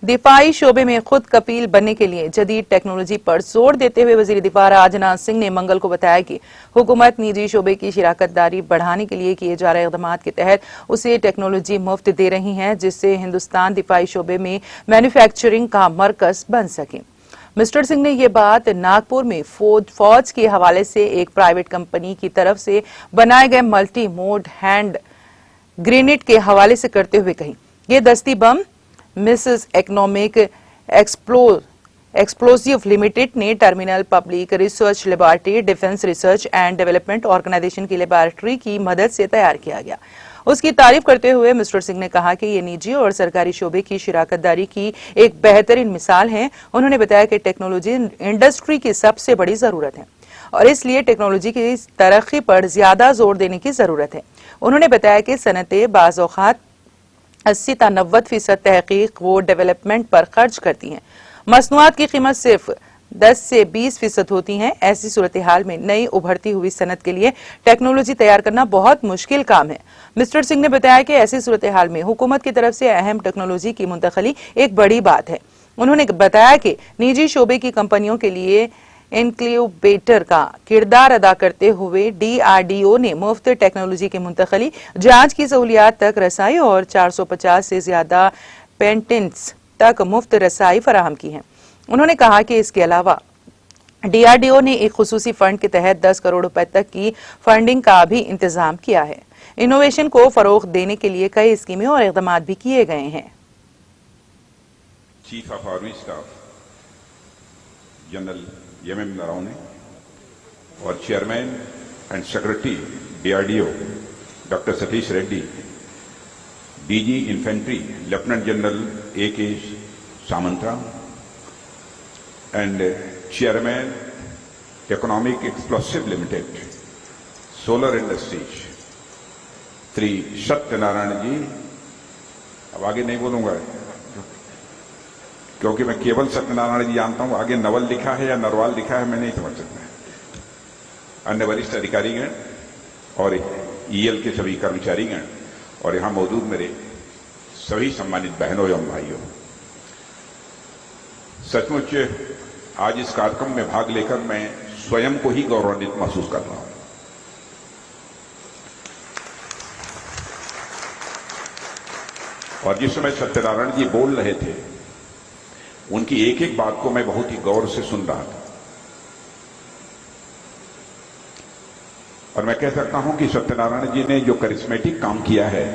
दिफाई शोबे में खुद कफील बनने के लिए जदीद टेक्नोलॉजी पर जोर देते हुए वजीर दिफा राजनाथ सिंह ने मंगल को बताया कि हुकूमत निजी शोबे की शराकतदारी बढ़ाने के लिए किए जा रहे इक़दाम के तहत उसे टेक्नोलॉजी मुफ्त दे रही है, जिससे हिंदुस्तान दिफाई शोबे में मैन्युफैक्चरिंग का मरकज बन सके। मिस्टर सिंह ने ये बात नागपुर में फौज के हवाले से एक प्राइवेट कंपनी की तरफ से बनाए गए मल्टी मोड हैंड ग्रेनेड के हवाले से करते हुए कही। ये दस्ती bomb messrs economic explosive limited ने terminal public research laboratory defence research and development organisation की लेबोरेटरी की मदद से तैयार किया गया। उसकी तारीफ करते हुए मिस्टर सिंह ने कहा कि ये निजी और सरकारी शोबे की शराकतदारी की एक बेहतरीन मिसाल है। उन्होंने बताया कि टेक्नोलॉजी इंडस्ट्री की सबसे बड़ी जरूरत है और इसलिए टेक्नोलॉजी की तरक्की पर ज्यादा जोर देने की जरूरत है। उन्होंने बताया कि सनतें बाज़ औक़ात 80 से 90% तहकीक व डेवलपमेंट पर खर्च करती हैं। मसनूआत की कीमत सिर्फ 10 से 20% होती हैं। ऐसी सूरत हाल में नई उभरती हुई सनत के लिए टेक्नोलॉजी तैयार करना बहुत मुश्किल काम है। मिस्टर सिंह ने बताया कि ऐसी सूरत हाल में हुकूमत की तरफ से अहम टेक्नोलॉजी की मुंतकली एक बड़ी बात है। उन्होंने बताया कि निजी शोबे की कंपनियों के लिए इनक्यूबेटर का किरदार अदा करते हुए DRDO ने मुफ्त टेक्नोलॉजी की मुंतकली, जांच की सहूलियात तक रसाई और 450 से ज्यादा पेटेंट्स तक मुफ्त रसाई फराहम की है। उन्होंने कहा कि इसके अलावा DRDO ने एक खुसूसी फंड के तहत 10 करोड़ रुपए तक की फंडिंग का भी इंतजाम किया है। इनोवेशन को फरोग देने के लिए कई स्कीमें और इक़दाम भी किए गए हैं। Chief of army staff general MM Naravane और chairman and secretary DRDO doctor Satish Reddy, DG infantry lieutenant general AK Samantara and chairman economic explosive limited solar industries Shri Satyanarayan ji. अब आगे नहीं बोलूंगा क्योंकि मैं केवल सत्यनारायण जी जानता हूं, आगे नवल लिखा है या नरवाल लिखा है मैं नहीं समझ सकता। अन्य वरिष्ठ अधिकारीगण और EL के सभी कर्मचारीगण और यहां मौजूद मेरे सभी सम्मानित बहनों एवं भाइयों, सचमुच आज इस कार्यक्रम में भाग लेकर मैं स्वयं को ही गौरवान्वित महसूस कर रहा हूं। और जिस समय सत्यनारायण जी बोल रहे थे उनकी एक एक बात को मैं बहुत ही गौर से सुन रहा था और मैं कह सकता हूं कि सत्यनारायण जी ने जो करिश्मेटिक काम किया है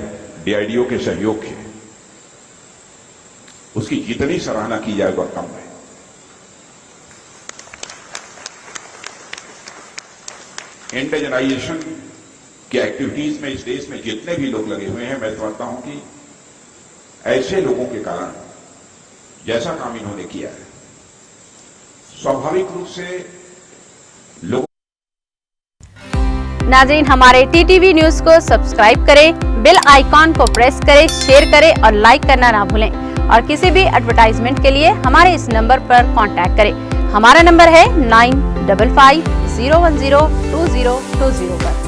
DRDO के सहयोग से, उसकी जितनी सराहना की जाए वह कम है। इंडिजनाइजेशन की एक्टिविटीज में इस देश में जितने भी लोग लगे हुए हैं, मैं समझता हूं कि ऐसे लोगों के कारण जैसा काम इन्होंने किया है, स्वाभाविक रूप से लोग। नाज़रीन, हमारे TTV न्यूज को सब्सक्राइब करें, बेल आइकॉन को प्रेस करें, शेयर करें और लाइक करना ना भूलें। और किसी भी एडवर्टाइजमेंट के लिए हमारे इस नंबर पर कांटेक्ट करें। हमारा नंबर है 9550102020 पर।